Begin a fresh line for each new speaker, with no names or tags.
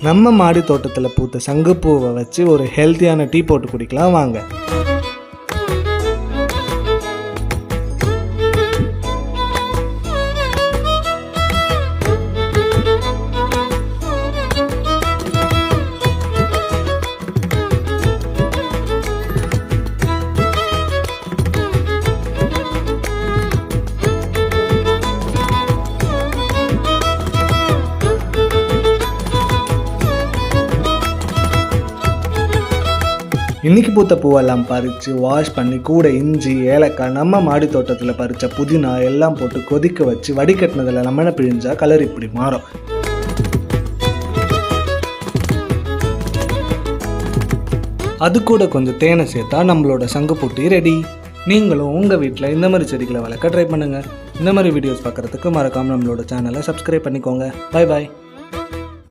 நம்ம மாடி தோட்டத்தில் பூத்த சங்குப்பூவை வச்சு ஒரு ஹெல்த்தியான டீ போட்டு குடிக்கலாம் வாங்க. இன்றைக்கி பூத்த பூவெல்லாம் பறித்து வாஷ் பண்ணி கூட இஞ்சி ஏலக்காய் நம்ம மாடி தோட்டத்தில் பறித்த புதினா எல்லாம் போட்டு கொதிக்க வச்சு வடிகட்டினதில் லெமனை பிழிஞ்சா கலர் இப்படி மாறும். அது கூட கொஞ்சம் தேனை சேர்த்தா நம்மளோட சங்குப்பூ டீ ரெடி. நீங்களும் உங்கள் வீட்டில் இந்த மாதிரி செடிகளை வளர்க்க ட்ரை பண்ணுங்கள். இந்த மாதிரி வீடியோஸ் பார்க்குறதுக்கு மறக்காமல் நம்மளோட சேனலை சப்ஸ்கிரைப் பண்ணிக்கோங்க. பாய் பாய்.